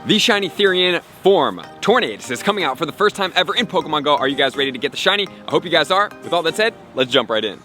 The shiny Therian Tornadus is coming out for the first time ever in Pokemon Go. Are you guys ready to get the shiny? I hope you guys are. With all that said, let's jump right in.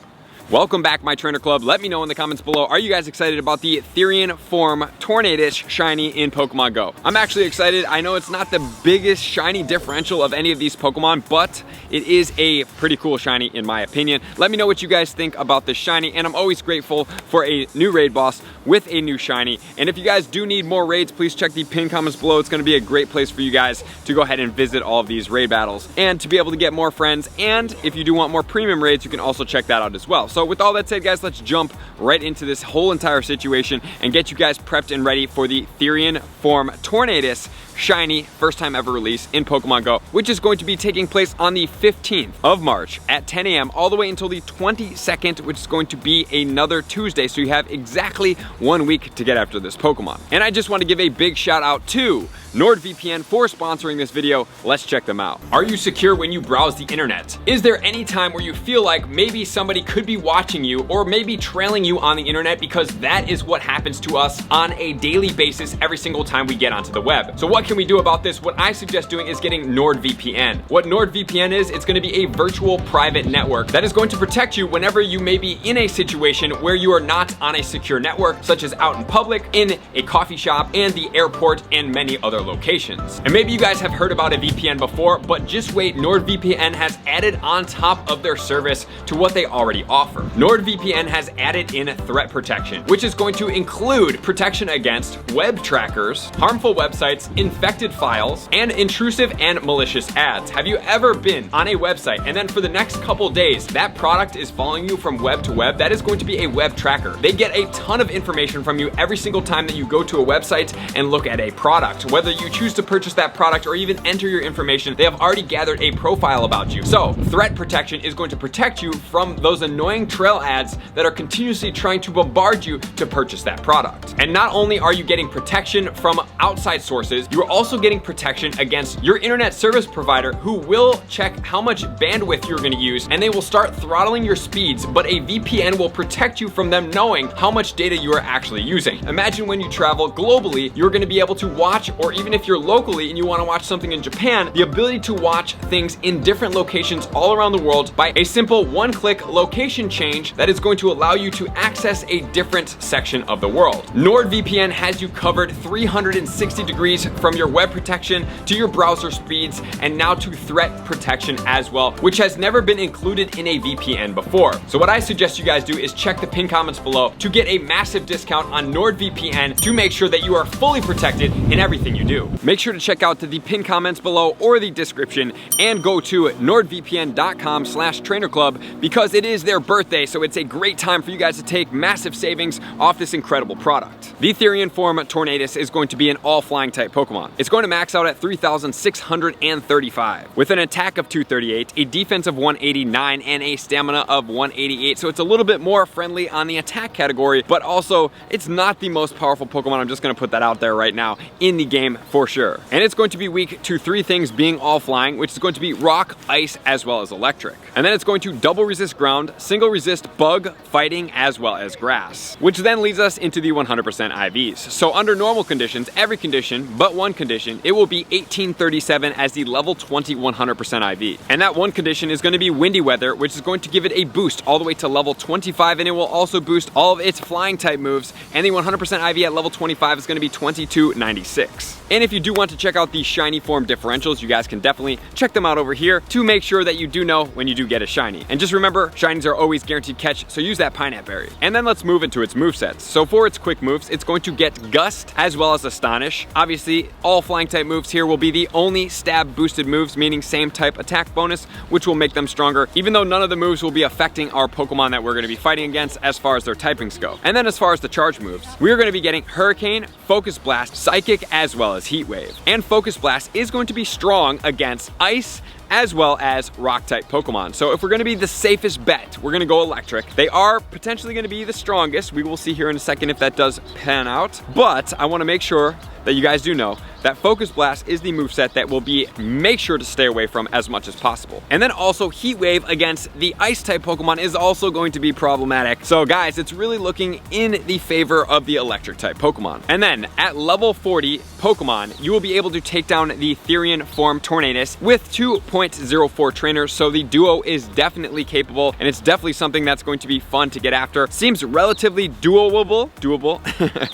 Welcome back, my trainer club. Let me know in the comments below, are you guys excited about the Therian Tornadus shiny in Pokemon Go? I'm actually excited. I know it's not the biggest shiny differential of any of these Pokemon, but it is a pretty cool shiny in my opinion. Let me know what you guys think about this shiny, and I'm always grateful for a new raid boss with a new shiny. And if you guys do need more raids, please check the pinned comments below. It's gonna be a great place for you guys to go ahead and visit all of these raid battles and to be able to get more friends. And if you do want more premium raids, you can also check that out as well. So with all that said, guys, let's jump right into this whole entire situation and get you guys prepped and ready for the Therian Tornadus shiny first time ever release in Pokemon Go, which is going to be taking place on the 15th of March at 10 a.m. all the way until the 22nd, which is going to be another Tuesday. So you have exactly 1 week to get after this Pokemon. And I just want to give a big shout out to NordVPN for sponsoring this video. Let's check them out. Are you secure when you browse the internet? Is there any time where you feel like maybe somebody could be watching you or maybe trailing you on the internet? Because that is what happens to us on a daily basis every single time we get onto the web. So what can we do about this? What I suggest doing is getting NordVPN. What NordVPN is, it's gonna be a virtual private network that is going to protect you whenever you may be in a situation where you are not on a secure network, such as out in public, in a coffee shop, and the airport, and many other locations. And maybe you guys have heard about a VPN before, but just wait, NordVPN has added on top of their service to what they already offer. NordVPN has added in threat protection, which is going to include protection against web trackers, harmful websites, infected files, and intrusive and malicious ads. Have you ever been on a website and then for the next couple days that product is following you from web to web? That is going to be a web tracker. They get a ton of information from you every single time that you go to a website and look at a product. Whether you choose to purchase that product or even enter your information, they have already gathered a profile about you. So threat protection is going to protect you from those annoying trail ads that are continuously trying to bombard you to purchase that product. And not only are you getting protection from outside sources, you are also getting protection against your internet service provider, who will check how much bandwidth you're going to use and they will start throttling your speeds, but a VPN will protect you from them knowing how much data you are actually using. Imagine when you travel globally, you're going to be able to watch, or even if you're locally and you want to watch something in Japan, the ability to watch things in different locations all around the world by a simple one-click location change that is going to allow you to access a different section of the world. NordVPN has you covered 360 degrees from your web protection to your browser speeds and now to threat protection as well, which has never been included in a VPN before. So what I suggest you guys do is check the pinned comments below to get a massive discount on NordVPN to make sure that you are fully protected in everything you do. Make sure to check out the pinned comments below or the description and go to nordvpn.com/trainerclub because it is their birthday, so it's a great time for you guys to take massive savings off this incredible product. The Therian Tornadus is going to be an all-flying type Pokemon. It's going to max out at 3,635 with an attack of 238, a defense of 189, and a stamina of 188. So it's a little bit more friendly on the attack category, but also it's not the most powerful Pokemon. I'm just going to put that out there right now in the game for sure. And it's going to be weak to three things being all flying, which is going to be rock, ice, as well as electric. And then it's going to double resist ground, single resist bug, fighting, as well as grass, which then leads us into the 100% IVs. So under normal conditions, every condition but one condition, it will be 1837 as the level 20 100% IV. And that one condition is going to be windy weather, which is going to give it a boost all the way to level 25, and it will also boost all of its flying type moves. And the 100% IV at level 25 is going to be 2296. And if you do want to check out the shiny form differentials, you guys can definitely check them out over here to make sure that you do know when you do get a shiny. And just remember, shinies are always guaranteed catch, so use that Pineapple Berry. And then let's move into its movesets. So for its quick moves, it's going to get Gust as well as Astonish. Obviously, all flying type moves here will be the only stab boosted moves, meaning same type attack bonus, which will make them stronger, even though none of the moves will be affecting our Pokemon that we're going to be fighting against as far as their typings go. And then as far as the charge moves, we are going to be getting Hurricane, Focus Blast, Psychic, as well as Heat Wave. And Focus Blast is going to be strong against Ice, as well as rock type Pokemon. So if we're gonna be the safest bet, we're gonna go electric. They are potentially gonna be the strongest. We will see here in a second if that does pan out, but I wanna make sure that you guys do know that Focus Blast is the moveset that will be make sure to stay away from as much as possible. And then also Heat Wave against the ice type Pokemon is also going to be problematic. So guys, it's really looking in the favor of the electric type Pokemon. And then at level 40 Pokemon, you will be able to take down the Therian form Tornadus with 2.04 trainers. So the duo is definitely capable, and it's definitely something that's going to be fun to get after. Seems relatively doable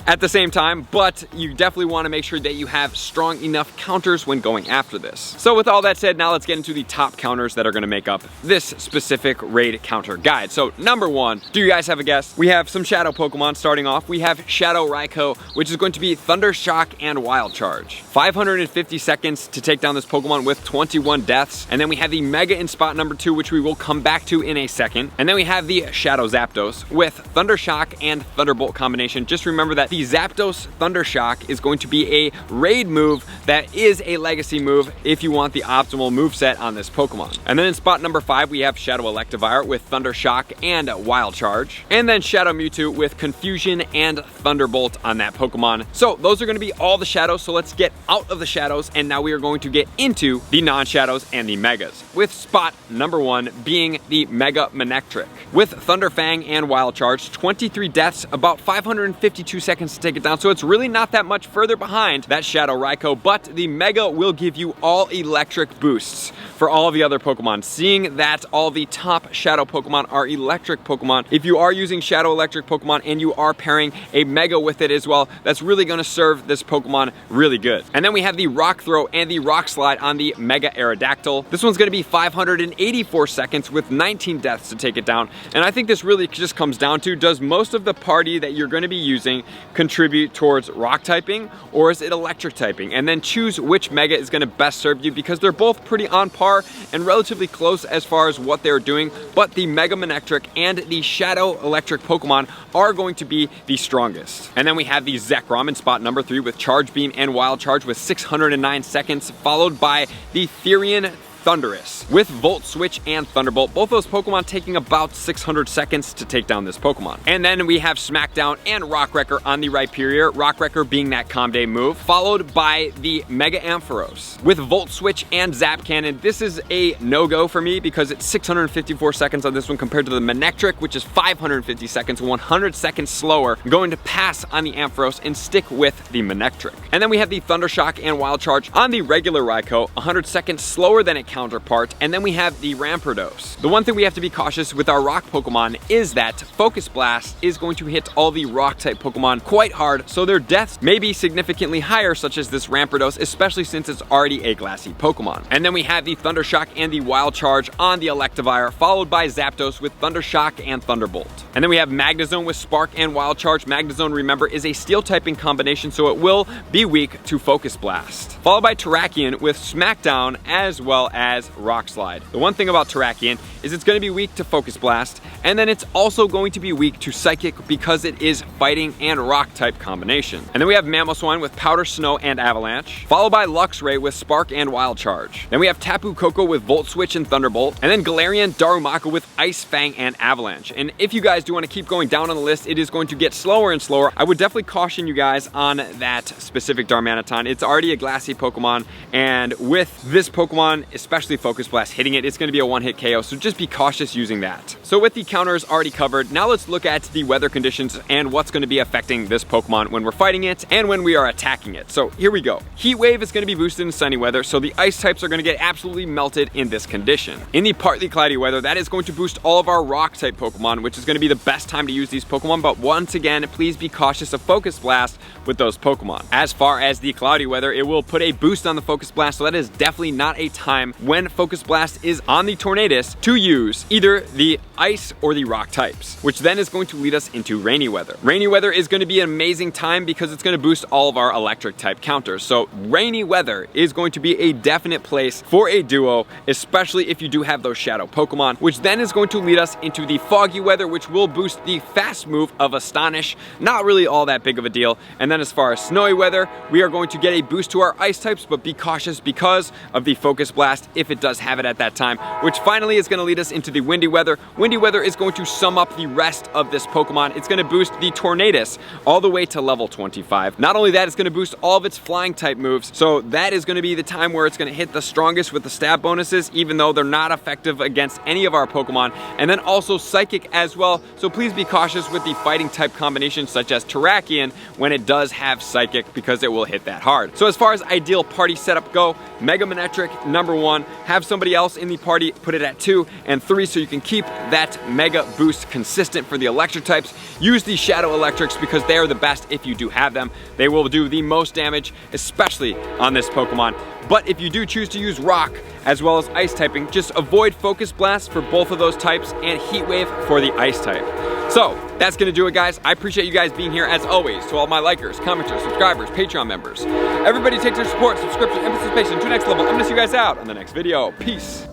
at the same time, but you definitely want to make sure that you have strong enough counters when going after this. So with all that said, now let's get into the top counters that are going to make up this specific raid counter guide. So number one, do you guys have a guess? We have some shadow Pokemon starting off. We have Shadow Raikou, which is going to be Thunder Shock and Wild Charge. 550 seconds to take down this Pokemon with 21 deaths. And then we have the Mega in spot number 2, which we will come back to in a second. And then we have the Shadow Zapdos with Thunder Shock and Thunderbolt combination. Just remember that the Zapdos Thunder Shock is going to be a raid move that is a legacy move if you want the optimal moveset on this Pokemon. And then in spot number 5, we have Shadow Electivire with Thunder Shock and Wild Charge. And then Shadow Mewtwo with Confusion and Thunderbolt on that Pokemon. So those are going to be all the shadows. So let's get out of the shadows, and now we are going to get into the non-shadows and the megas, with spot number 1 being the Mega Manectric. With Thunder Fang and Wild Charge, 23 deaths, about 552 seconds to take it down, so it's really not that much further behind that Shadow Raikou, but the Mega will give you all electric boosts for all of the other Pokemon. Seeing that all the top Shadow Pokemon are electric Pokemon, if you are using Shadow Electric Pokemon and you are pairing a Mega with it as well, that's really going to serve this Pokemon really good. And then we have the Rock Throw and the Rock Slide on the Mega Aerodactyl. This one's going to be 584 seconds with 19 deaths to take it down. And I think this really just comes down to, does most of the party that you're going to be using contribute towards rock typing, or is it electric typing? And then choose which Mega is going to best serve you, because they're both pretty on par and relatively close as far as what they're doing, but the Mega Manectric and the Shadow Electric Pokemon are going to be the strongest. And then we have the Zekrom in spot number 3 with Charge Beam and Wild Charge with 609 seconds, followed by the Therian Thundurus with Volt Switch and Thunderbolt. Both those Pokemon taking about 600 seconds to take down this Pokemon. And then we have Smackdown and Rock Wrecker on the Rhyperior, Rock Wrecker being that Calm Day move, followed by the Mega Ampharos with Volt Switch and Zap Cannon. This is a no-go for me because it's 654 seconds on this one compared to the Manectric, which is 550 seconds, 100 seconds slower. I'm going to pass on the Ampharos and stick with the Manectric. And then we have the Thunder Shock and Wild Charge on the regular Raikou, 100 seconds slower than it counterpart. And then we have the Rampardos. The one thing we have to be cautious with our rock Pokemon is that Focus Blast is going to hit all the rock type Pokemon quite hard, so their deaths may be significantly higher, such as this Rampardos, especially since it's already a glassy Pokemon. And then we have the Thunder Shock and the Wild Charge on the Electivire, followed by Zapdos with Thunder Shock and Thunderbolt. And then we have Magnezone with Spark and Wild Charge. Magnezone, remember, is a steel typing combination, so it will be weak to Focus Blast. Followed by Terrakion with Smackdown as well as Rock Slide. The one thing about Terrakion is it's going to be weak to Focus Blast, and then it's also going to be weak to Psychic because it is fighting and rock type combination. And then we have Mamoswine with Powder Snow and Avalanche, followed by Luxray with Spark and Wild Charge. Then we have Tapu Koko with Volt Switch and Thunderbolt, and then Galarian Darumaka with Ice Fang and Avalanche. And if you guys do want to keep going down on the list, it is going to get slower and slower. I would definitely caution you guys on that specific Darmanitan. It's already a glassy Pokemon, and with this Pokemon, especially Focus Blast hitting it, it's going to be a one-hit KO, so just be cautious using that. So with the counters already covered, now let's look at the weather conditions and what's going to be affecting this Pokemon when we're fighting it and when we are attacking it. So here we go. Heat Wave is going to be boosted in sunny weather, so the ice types are going to get absolutely melted in this condition. In the partly cloudy weather, that is going to boost all of our rock type Pokemon, which is going to be the best time to use these Pokemon, but once again, please be cautious of Focus Blast with those Pokemon. As far as the cloudy weather, it will put a boost on the Focus Blast, so that is definitely not a time when Focus Blast is on the Tornadus to use either the ice or the rock types, which then is going to lead us into rainy weather. Rainy weather is going to be an amazing time because it's going to boost all of our electric type counters. So rainy weather is going to be a definite place for a duo, especially if you do have those shadow Pokemon, which then is going to lead us into the foggy weather, which will boost the fast move of Astonish. Not really all that big of a deal. And then as far as snowy weather, we are going to get a boost to our ice types, but be cautious because of the Focus Blast boost if it does have it at that time, which finally is going to lead us into the windy weather. Windy weather is going to sum up the rest of this Pokemon. It's going to boost the Tornadus all the way to level 25. Not only that, it's going to boost all of its flying type moves, so that is going to be the time where it's going to hit the strongest with the stab bonuses, even though they're not effective against any of our Pokemon, and then also Psychic as well, so please be cautious with the fighting type combinations such as Terrakion when it does have Psychic, because it will hit that hard. So as far as ideal party setup go, Mega Manectric #1, have somebody else in the party put it at 2, and 3 so you can keep that Mega boost consistent for the electric types. Use the Shadow Electrics because they are the best if you do have them. They will do the most damage, especially on this Pokemon. But if you do choose to use Rock as well as Ice typing, just avoid Focus Blast for both of those types and Heat Wave for the Ice type. So that's gonna do it, guys. I appreciate you guys being here as always. To all my likers, commenters, subscribers, Patreon members, everybody take their support, subscription, and participation to the next level. I'm gonna see you guys out on the next video. Peace.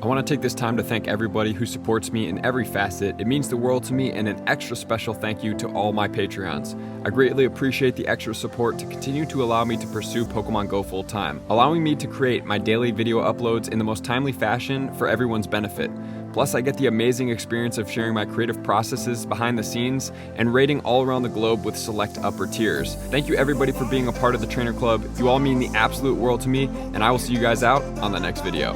I want to take this time to thank everybody who supports me in every facet. It means the world to me, and an extra special thank you to all my Patreons. I greatly appreciate the extra support to continue to allow me to pursue Pokemon Go full time, allowing me to create my daily video uploads in the most timely fashion for everyone's benefit. Plus, I get the amazing experience of sharing my creative processes behind the scenes and raiding all around the globe with select upper tiers. Thank you everybody for being a part of the Trainer Club. You all mean the absolute world to me, and I will see you guys out on the next video.